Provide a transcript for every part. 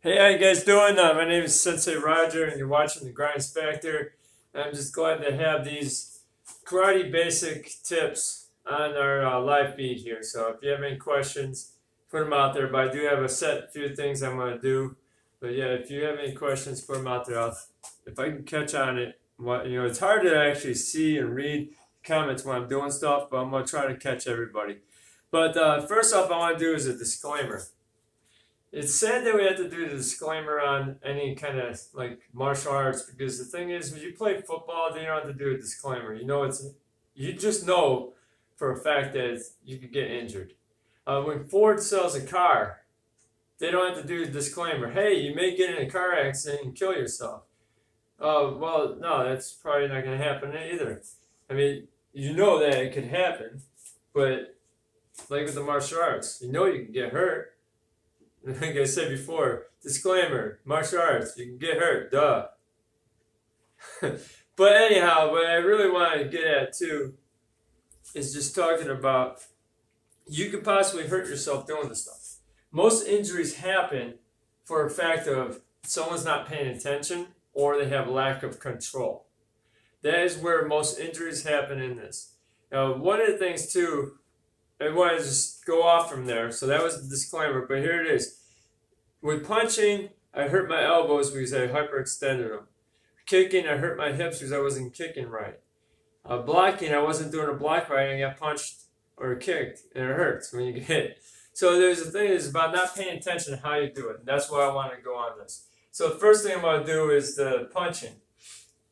Hey, how you guys doing? My name is Sensei Roger, and you're watching The Grinds Factor. I'm just glad to have these karate basic tips on our live feed here. So if you have any questions, put them out there. But I do have a set few things I'm going to do. But yeah, if you have any questions, put them out there. If I can catch on it, it's hard to actually see and read comments when I'm doing stuff, but I'm going to try to catch everybody. But first off, I want to do is a disclaimer. It's sad that we have to do the disclaimer on any kind of like martial arts, because the thing is, when you play football, then you don't have to do a disclaimer. You just know for a fact that you could get injured. When Ford sells a car, they don't have to do a disclaimer. Hey, you may get in a car accident and kill yourself. Well, no, that's probably not going to happen either. I mean, you know that it could happen, but like with the martial arts, you know you can get hurt. Like I said before, disclaimer, martial arts, you can get hurt, duh. But anyhow, what I really want to get at too is just talking about you could possibly hurt yourself doing this stuff. Most injuries happen for a fact of someone's not paying attention or they have lack of control. That is where most injuries happen in this. Now, one of the things too, I want to just go off from there. So that was the disclaimer, but here it is. With punching, I hurt my elbows because I hyperextended them. Kicking, I hurt my hips because I wasn't kicking right. Blocking, I wasn't doing a block right and I got punched or kicked, and it hurts when you get hit. So there's the thing is about not paying attention to how you do it. And that's why I want to go on this. So the first thing I'm going to do is the punching.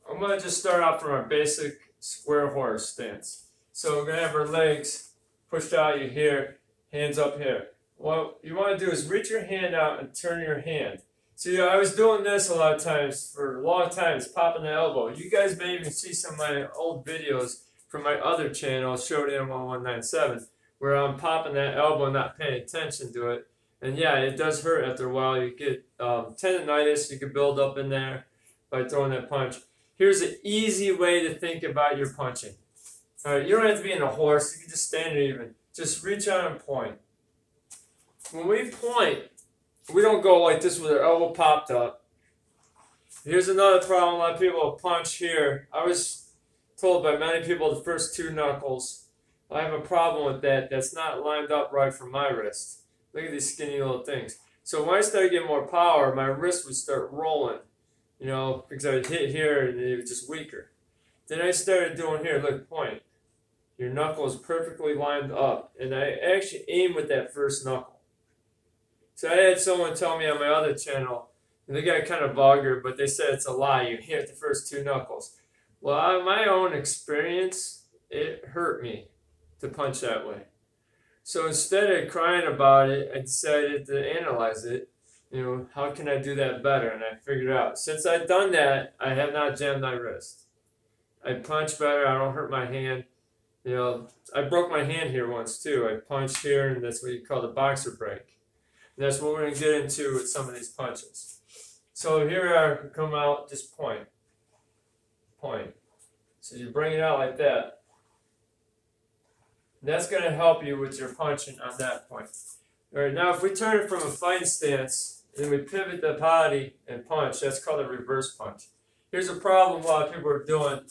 I'm going to just start off from our basic square horse stance. So we're going to have our legs pushed out here, hands up here. What you want to do is reach your hand out and turn your hand. See, I was doing this a lot of times for a long time, it's popping the elbow. You guys may even see some of my old videos from my other channel, Showdown 1197, where I'm popping that elbow and not paying attention to it. And yeah, it does hurt after a while. You get tendonitis, you can build up in there by throwing that punch. Here's an easy way to think about your punching. All right, you don't have to be in a horse, you can just stand there even. Just reach out and point. When we point, we don't go like this with our elbow popped up. Here's another problem. A lot of people punch here. I was told by many people the first two knuckles. I have a problem with that. That's not lined up right for my wrist. Look at these skinny little things. So when I started getting more power, my wrist would start rolling, because I would hit here and it was just weaker. Then I started doing here, look, point. Your knuckle is perfectly lined up. And I actually aim with that first knuckle. So I had someone tell me on my other channel, and they got kind of vulgar, but they said it's a lie. You hit the first two knuckles. Well, on my own experience, it hurt me to punch that way. So instead of crying about it, I decided to analyze it. How can I do that better? And I figured out, since I've done that, I have not jammed my wrist. I punch better. I don't hurt my hand. I broke my hand here once too. I punched here, and that's what you call the boxer break. And that's what we're going to get into with some of these punches. So here I come out, just point. Point. So you bring it out like that. And that's going to help you with your punching on that point. All right, now if we turn it from a fighting stance, and we pivot the body and punch, that's called a reverse punch. Here's a problem a lot of people are doing,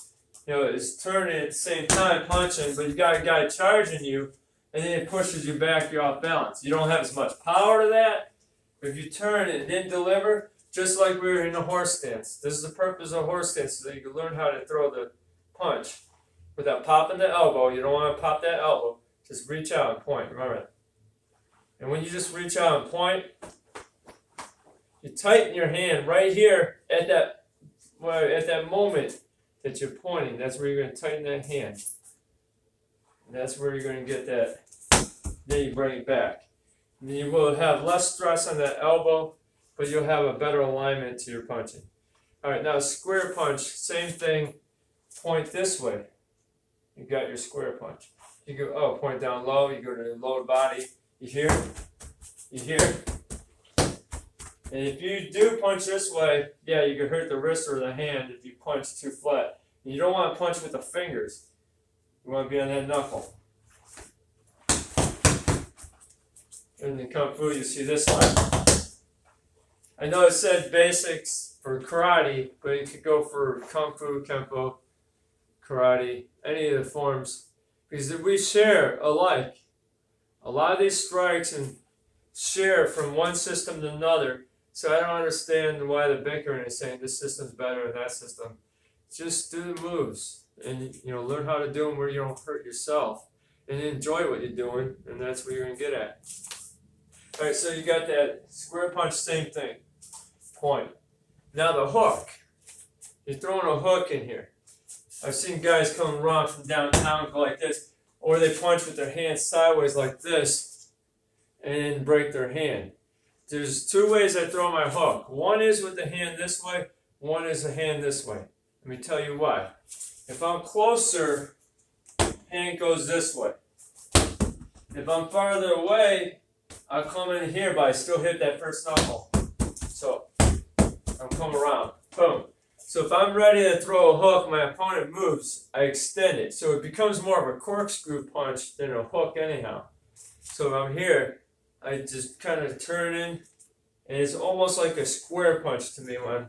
is turning at the same time, punching, but you got a guy charging you, and then it pushes you back, you're off balance. You don't have as much power to that, but if you turn and then deliver, just like we were in a horse stance. This is the purpose of a horse stance, so that you can learn how to throw the punch without popping the elbow. You don't want to pop that elbow. Just reach out and point, remember that. And when you just reach out and point, you tighten your hand right here at that moment that you're pointing. That's where you're going to tighten that hand. And that's where you're going to get that. Then you bring it back. And you will have less stress on that elbow, but you'll have a better alignment to your punching. All right, now square punch, same thing. Point this way. You got your square punch. You go, point down low. You go to the lower body. You hear? You hear? And if you do punch this way, yeah, you can hurt the wrist or the hand if you punch too flat. And you don't want to punch with the fingers. You want to be on that knuckle. In the Kung Fu, you see this line. I know it said basics for karate, but it could go for kung fu, kempo, karate, any of the forms, because we share alike. A lot of these strikes and share from one system to another. So I don't understand why the bickering is saying this system's better than that system. Just do the moves and learn how to do them where you don't hurt yourself and enjoy what you're doing, and that's what you're gonna get at. All right, so you got that square punch, same thing. Point. Now the hook. You're throwing a hook in here. I've seen guys come around from downtown go like this, or they punch with their hands sideways like this, and then break their hand. There's two ways I throw my hook. One is with the hand this way, one is the hand this way. Let me tell you why. If I'm closer, hand goes this way. If I'm farther away, I'll come in here, but I still hit that first knuckle. So, I'll come around. Boom. So if I'm ready to throw a hook, my opponent moves, I extend it. So it becomes more of a corkscrew punch than a hook anyhow. So if I'm here, I just kind of turn in, and it's almost like a square punch to me when I'm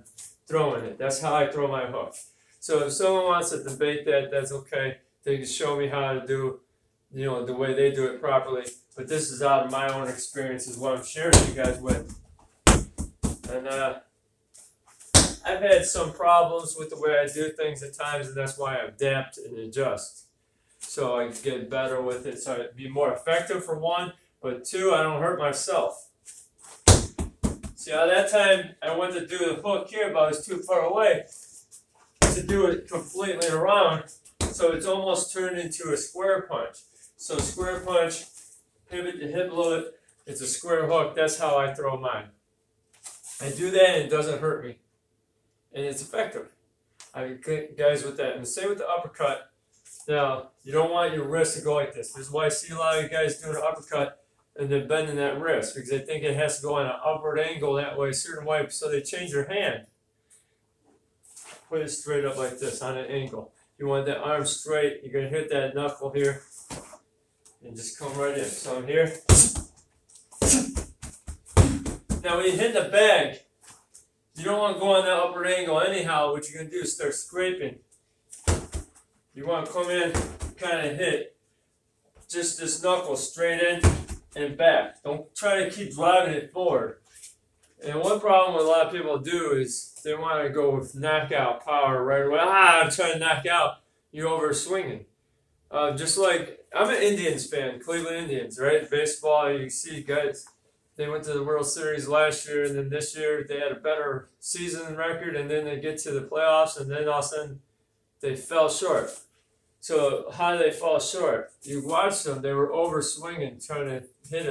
throwing it. That's how I throw my hook. So if someone wants to debate that, that's okay. They can show me how to do, the way they do it properly. But this is out of my own experience, is what I'm sharing you guys with. And I've had some problems with the way I do things at times, and that's why I adapt and adjust. So I get better with it, so I be more effective for one, but two, I don't hurt myself. See, at that time, I went to do the hook here, but I was too far away to do it completely around, so it's almost turned into a square punch. So square punch, pivot to hip load, it's a square hook. That's how I throw mine. I do that and it doesn't hurt me. And it's effective. I get guys with that. And the same with the uppercut. Now, you don't want your wrist to go like this. This is why I see a lot of you guys doing an uppercut and then bending that wrist, because they think it has to go on an upward angle that way, a certain way, so they change their hand. Put it straight up like this on an angle. You want that arm straight, you're going to hit that knuckle here and just come right in. So I'm here. Now when you hit the bag, you don't want to go on that upward angle anyhow. What you're going to do is start scraping. You want to come in, kind of hit just this knuckle straight in and back. Don't try to keep driving it forward. And one problem a lot of people do is they want to go with knockout power right away. I'm trying to knock out. You're over swinging. Just like, I'm an Indians fan, Cleveland Indians, right? Baseball, you see guys, they went to the World Series last year, and then this year they had a better season record, and then they get to the playoffs, and then all of a sudden they fell short. So how did they fall short? You watch them, they were over swinging, trying to hit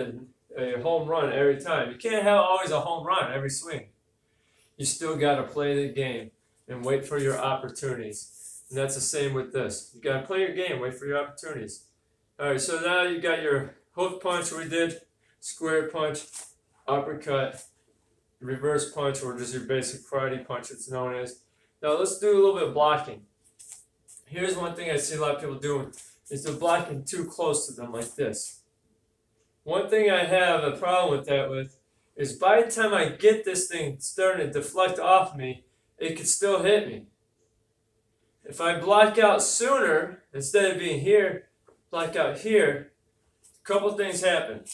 a home run every time. You can't have always a home run every swing. You still got to play the game and wait for your opportunities. And that's the same with this. You got to play your game, wait for your opportunities. All right, so now you got your hook punch we did, square punch, uppercut, reverse punch, or just your basic karate punch it's known as. Now let's do a little bit of blocking. Here's one thing I see a lot of people doing, is they're blocking too close to them like this. One thing I have a problem with that is by the time I get this thing starting to deflect off me, it could still hit me. If I block out sooner, instead of being here, block out here, a couple things happen.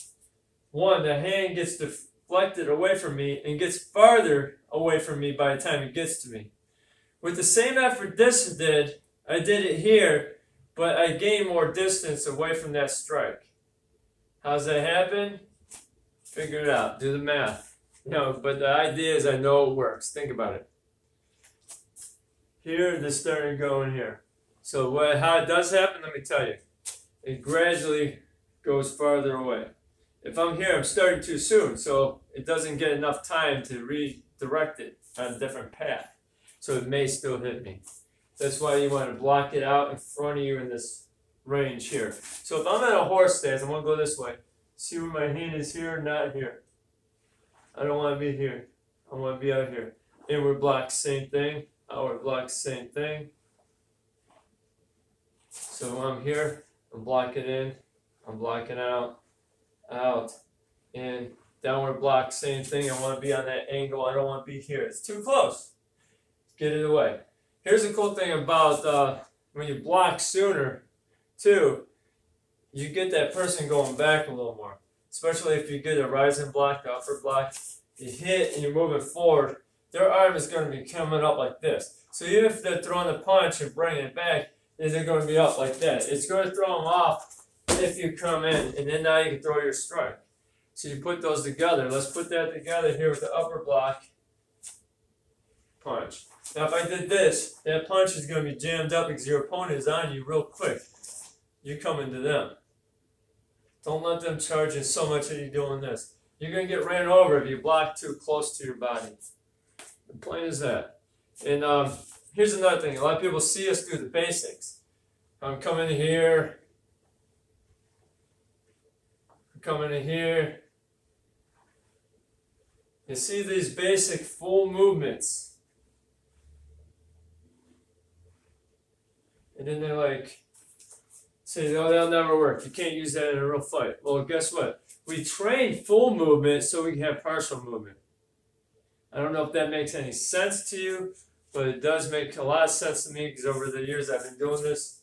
One, the hand gets deflected away from me and gets farther away from me by the time it gets to me. With the same effort this did, I did it here, but I gained more distance away from that strike. How's that happen? Figure it out. Do the math. But the idea is I know it works. Think about it. Here, this starting to go in here. So how it does happen, let me tell you. It gradually goes farther away. If I'm here, I'm starting too soon, so it doesn't get enough time to redirect it on a different path. So it may still hit me. That's why you want to block it out in front of you in this range here. So if I'm at a horse stance, I'm going to go this way. See where my hand is here, not here. I don't want to be here. I want to be out here. Inward block, same thing. Outward block, same thing. So when I'm here, I'm blocking in, I'm blocking out, in, Downward block, same thing. I want to be on that angle. I don't want to be here. It's too close. Get it away. Here's the cool thing about when you block sooner, too, you get that person going back a little more. Especially if you get a rising block, the upper block, you hit and you're moving forward, their arm is going to be coming up like this. So even if they're throwing the punch and bringing it back, they're going to be up like that. It's going to throw them off if you come in, and then now you can throw your strike. So you put those together. Let's put that together here with the upper block punch. Now if I did this, that punch is going to be jammed up because your opponent is on you real quick. You're coming to them. Don't let them charge in so much that you're doing this. You're going to get ran over if you block too close to your body. Plain as that. And here's another thing. A lot of people see us do the basics. I'm coming in here. I'm coming in here. You see these basic full movements. And then they're like, say, oh, that'll never work. You can't use that in a real fight. Well, guess what? We train full movement so we can have partial movement. I don't know if that makes any sense to you, but it does make a lot of sense to me because over the years I've been doing this,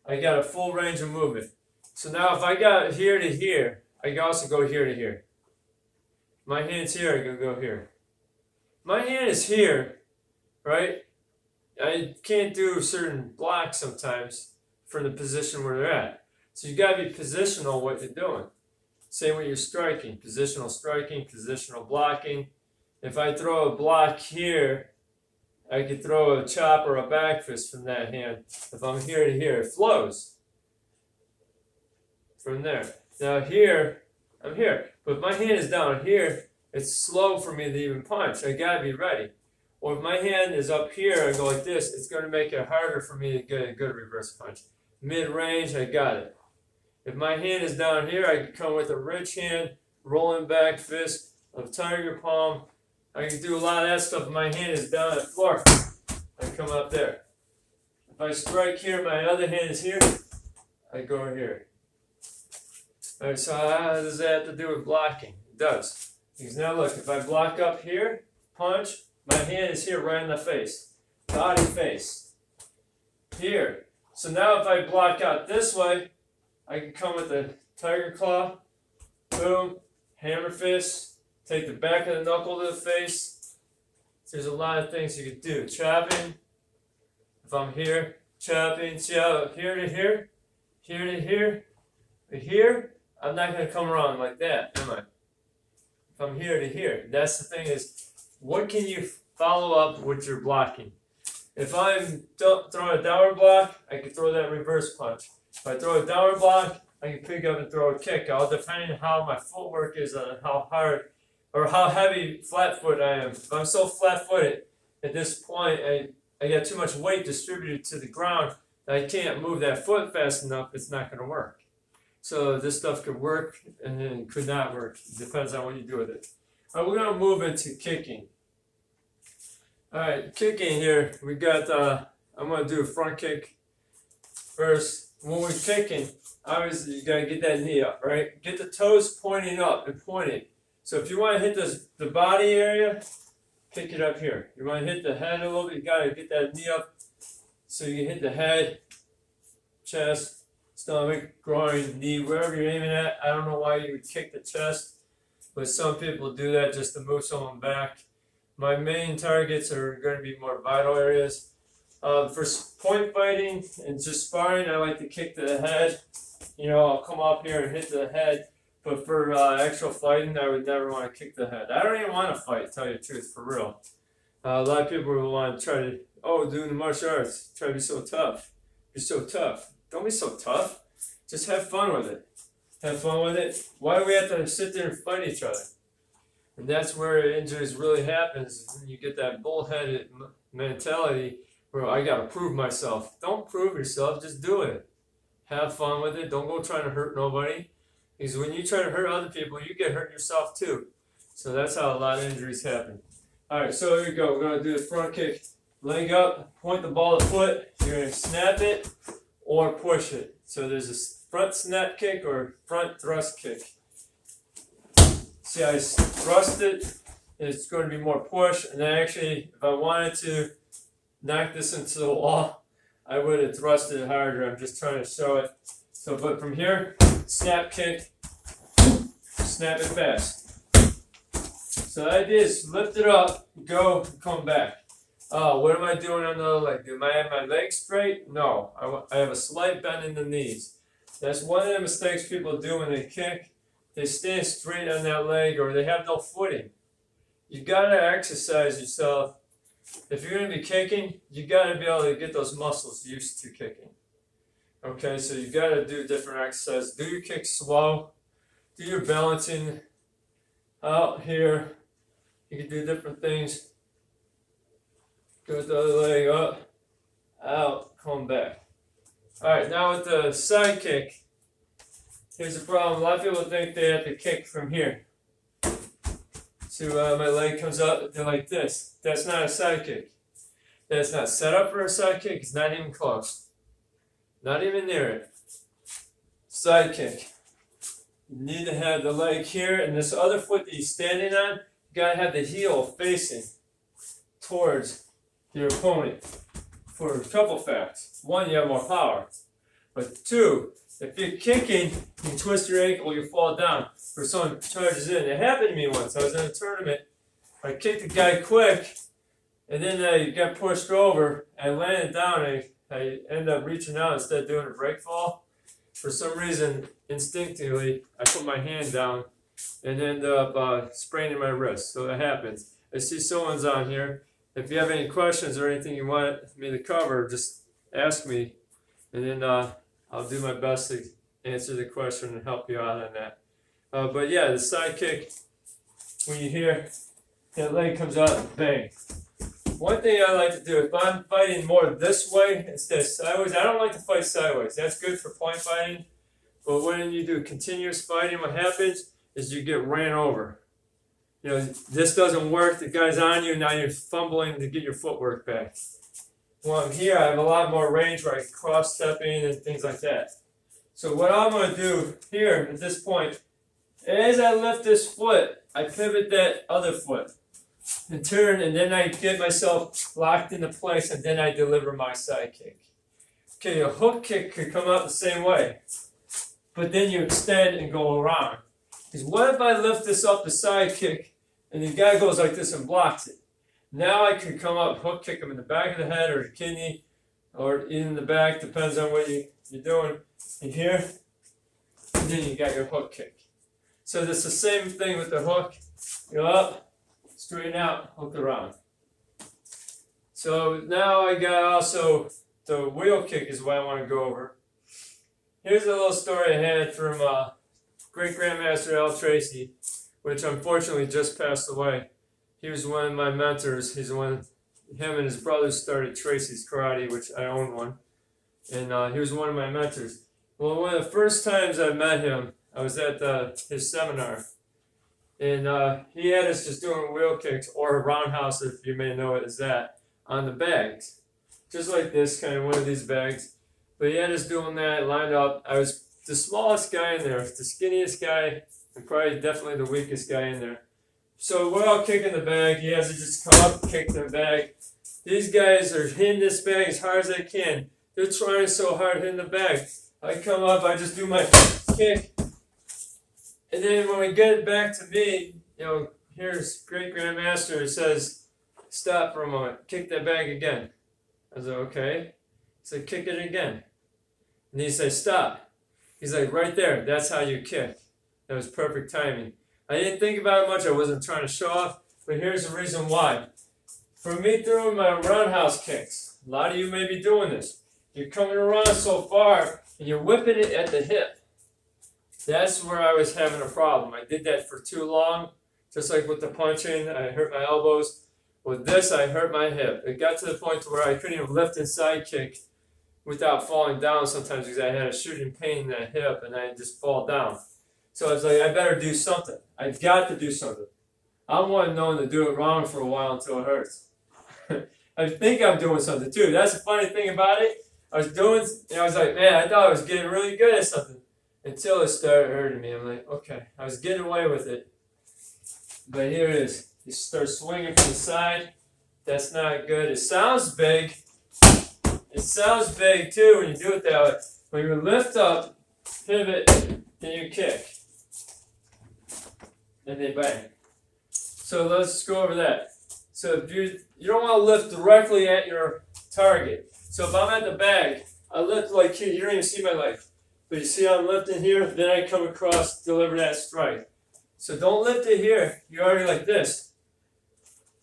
I got a full range of movement. So now if I got here to here, I can also go here to here. My hand's here, I can go here. My hand is here, right? I can't do certain blocks sometimes for the position where they're at. So you got to be positional what you're doing. Same with your striking, positional blocking. If I throw a block here, I could throw a chop or a back fist from that hand. If I'm here to here, it flows from there. Now here, I'm here. But if my hand is down here, it's slow for me to even punch. I gotta be ready. Or if my hand is up here, I go like this, it's gonna make it harder for me to get a good reverse punch. Mid-range, I got it. If my hand is down here, I can come with a rich hand, rolling back fist, a tiger palm. I can do a lot of that stuff if my hand is down at the floor. I come up there. If I strike here, my other hand is here, I go here. Alright, so how does that have to do with blocking? It does. Because now look, if I block up here, punch, my hand is here right in the face. Body face. Here. So now if I block out this way, I can come with the tiger claw, boom, hammer fist, take the back of the knuckle to the face. There's a lot of things you can do. Chopping. If I'm here, chopping. See how here to here, here to here, here, I'm not going to come around like that, am I? If I'm here to here. That's the thing is, what can you follow up with your blocking? If I'm throwing a downward block, I can throw that reverse punch. If I throw a downward block, I can pick up and throw a kick. All depending on how my footwork is and how hard or how heavy flat-footed I am. If I'm so flat-footed at this point, I got too much weight distributed to the ground that I can't move that foot fast enough, it's not going to work. So this stuff could work and then it could not work. It depends on what you do with it. All right, we're going to move into kicking. All right, kicking here, we got, I'm going to do a front kick first. When we're kicking, obviously you got to get that knee up, right? Get the toes pointing up and pointing. So if you want to hit the body area, kick it up here. You want to hit the head a little bit, you got to get that knee up so you can hit the head, chest, stomach, groin, knee, wherever you're aiming at. I don't know why you would kick the chest, but some people do that just to move someone back. My main targets are going to be more vital areas. For point fighting and just sparring, I like to kick to the head. You know, I'll come up here and hit the head. But for actual fighting, I would never want to kick the head. I don't even want to fight, to tell you the truth, for real. A lot of people will want to try to, doing the martial arts, try to be so tough. You're so tough. Don't be so tough. Just have fun with it. Have fun with it. Why do we have to sit there and fight each other? And that's where injuries really happens. When you get that bullheaded mentality where I got to prove myself. Don't prove yourself. Just do it. Have fun with it. Don't go trying to hurt nobody. Because when you try to hurt other people, you get hurt yourself too. So that's how a lot of injuries happen. Alright, so here we go. We're going to do the front kick. Leg up, point the ball at foot. You're going to snap it or push it. So there's a front snap kick or front thrust kick. See, I thrust it, it's going to be more push, and then actually, if I wanted to knock this into the wall, I would have thrust it harder. I'm just trying to show it. So, but from here, snap kick, snap it fast. So the idea is lift it up, go, come back. What am I doing on the other leg? Am I have my legs straight? No, I have a slight bend in the knees. That's one of the mistakes people do when they kick. They stand straight on that leg or they have no footing. You gotta exercise yourself. If you're gonna be kicking, you gotta be able to get those muscles used to kicking. Okay, so you gotta do different exercises. Do your kick slow. Do your balancing out here. You can do different things. Go with the other leg up, out, come back. Alright, now with the side kick, here's the problem. A lot of people think they have to kick from here. So my leg comes up, they're like this. That's not a side kick. That's not set up for a side kick. It's not even close. Not even near it. Side kick. You need to have the leg here, and this other foot that you're standing on, you gotta have the heel facing towards your opponent. For a couple facts. One, you have more power. But two, if you're kicking, you twist your ankle, you fall down. Or someone charges in. It happened to me once. I was in a tournament. I kicked the guy quick, and then I got pushed over. I landed down. I ended up reaching out instead of doing a break fall. For some reason, instinctively, I put my hand down and ended up spraining my wrist. So that happens. I see someone's on here. If you have any questions or anything you want me to cover, just ask me, and then I'll do my best to answer the question and help you out on that. But yeah, the side kick, when you hear that leg comes out, bang. One thing I like to do, if I'm fighting more this way instead of sideways, I don't like to fight sideways. That's good for point fighting. But when you do continuous fighting, what happens is you get ran over. You know, this doesn't work, the guy's on you, now you're fumbling to get your footwork back. Well, I'm here, I have a lot more range where I can cross-stepping and things like that. So what I'm going to do here at this point, as I lift this foot, I pivot that other foot and turn, and then I get myself locked into place, and then I deliver my side kick. Okay, a hook kick could come out the same way, but then you extend and go around. Because what if I lift this up the side kick, and the guy goes like this and blocks it? Now I could come up, hook kick him in the back of the head or the kidney, or in the back, depends on what you're doing. And here, and then you got your hook kick. So it's the same thing with the hook. Go up, straighten out, hook around. So now I got also the wheel kick is what I want to go over. Here's a little story I had from great Grandmaster Al Tracy, which unfortunately just passed away. He was one of my mentors. He's him and his brothers started Tracy's Karate, which I own one. And he was one of my mentors. Well, one of the first times I met him, I was at his seminar. And he had us just doing wheel kicks, or a roundhouse, if you may know it as that, on the bags. Just like this, kind of one of these bags. But he had us doing that, lined up. I was the smallest guy in there, the skinniest guy, and probably definitely the weakest guy in there. So we're all kicking the bag. He has to just come up and kick the bag. These guys are hitting this bag as hard as they can. They're trying so hard hitting the bag. I come up, I just do my kick. And then when we get it back to me, you know, here's Great Grandmaster who says, stop for a moment, kick that bag again. I was like, okay. He said, kick it again. And he said, stop. He's like, right there, that's how you kick. That was perfect timing. I didn't think about it much, I wasn't trying to show off, but here's the reason why. For me throwing my roundhouse kicks, a lot of you may be doing this. You're coming around so far, and you're whipping it at the hip. That's where I was having a problem. I did that for too long, just like with the punching, I hurt my elbows. With this, I hurt my hip. It got to the point where I couldn't even lift and side kick without falling down sometimes because I had a shooting pain in that hip, and I just fall down. So I was like, I better do something. I've got to do something. I'm one known to do it wrong for a while until it hurts. I think I'm doing something too. That's the funny thing about it. I was like, man, I thought I was getting really good at something until it started hurting me. I'm like, okay, I was getting away with it. But here it is. You start swinging from the side. That's not good. It sounds big. It sounds big too when you do it that way. When you lift up, pivot, then you kick. And then bang. So let's go over that. So if you don't want to lift directly at your target. So if I'm at the bag, I lift like here. You don't even see my leg. But you see I'm lifting here, then I come across, deliver that strike. So don't lift it here. You're already like this.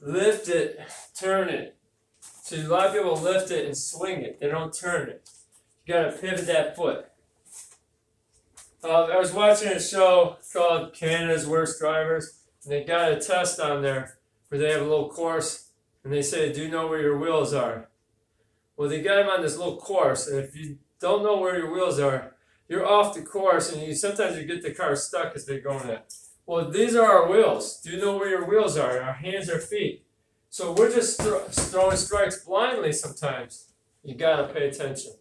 Lift it, turn it. So a lot of people lift it and swing it. They don't turn it. You gotta pivot that foot. I was watching a show called Canada's Worst Drivers, and they got a test on there where they have a little course, and they say, do you know where your wheels are? Well, they got them on this little course, and if you don't know where your wheels are, you're off the course, and sometimes you get the car stuck as they're going at. Well, these are our wheels. Do you know where your wheels are? Our hands or feet. So we're just throwing strikes blindly sometimes. You gotta pay attention.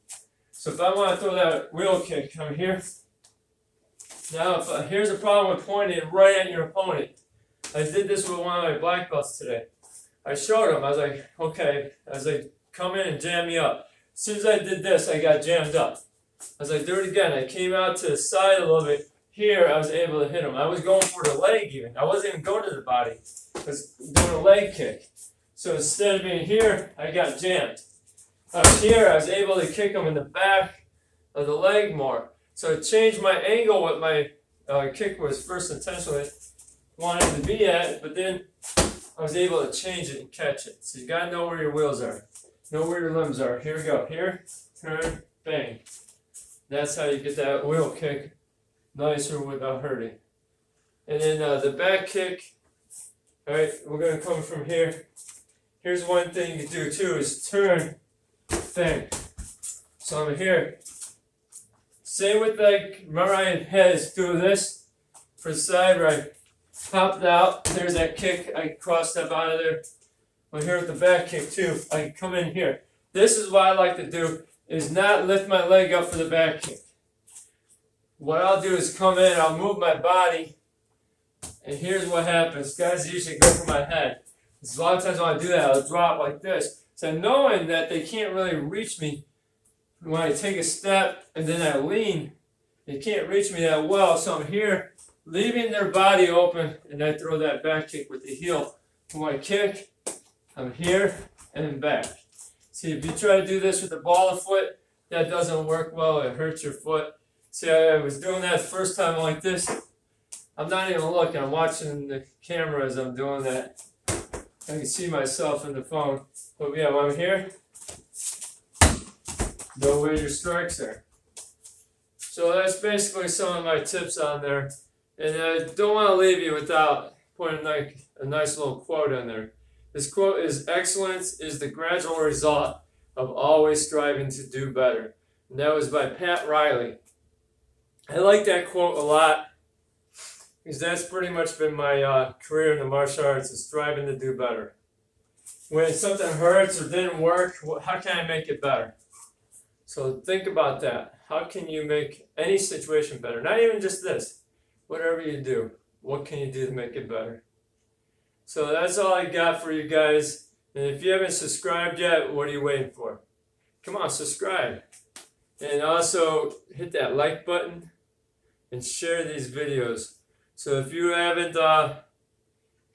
So if I want to throw that wheel kick, I'm here. Now, here's a problem with pointing right at your opponent. I did this with one of my black belts today. I showed him. I was like, okay. I was like, come in and jam me up. As soon as I did this, I got jammed up. I was like, do it again. I came out to the side a little bit. Here, I was able to hit him. I was going for the leg even. I wasn't even going to the body. I was doing a leg kick. So instead of being here, I got jammed. Up here, I was able to kick him in the back of the leg more. So it changed my angle what my kick was first intentionally wanted to be at, but then I was able to change it and catch it. So you gotta know where your wheels are. Know where your limbs are. Here we go. Here, turn, bang. That's how you get that wheel kick nicer without hurting. And then the back kick, all right, we're gonna come from here. Here's one thing you do too is turn, bang. So I'm here. Same with like, remember I had to do this for the side where I popped out. There's that kick. I crossed up out of there. Well, here with the back kick too. I come in here. This is what I like to do is not lift my leg up for the back kick. What I'll do is come in, I'll move my body, and here's what happens. Guys usually go for my head. A lot of times when I do that, I'll drop like this. So knowing that they can't really reach me when I take a step and then I lean, they can't reach me that well. So I'm here, leaving their body open, and I throw that back kick with the heel. When I kick, I'm here and then back. See, if you try to do this with the ball of foot, that doesn't work well. It hurts your foot. See, I was doing that the first time like this. I'm not even looking. I'm watching the camera as I'm doing that. I can see myself in the phone. But yeah, when I'm here, know where your strikes are. So that's basically some of my tips on there. And I don't want to leave you without putting like a nice little quote in there. This quote is, excellence is the gradual result of always striving to do better. And that was by Pat Riley. I like that quote a lot because that's pretty much been my career in the martial arts, is striving to do better. When something hurts or didn't work, how can I make it better? So think about that. How can you make any situation better? Not even just this. Whatever you do, what can you do to make it better? So that's all I got for you guys. And if you haven't subscribed yet, what are you waiting for? Come on, subscribe. And also hit that like button and share these videos. So if you haven't got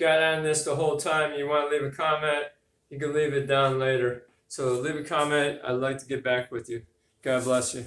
on this the whole time and you want to leave a comment, you can leave it down later. So leave a comment. I'd like to get back with you. God bless you.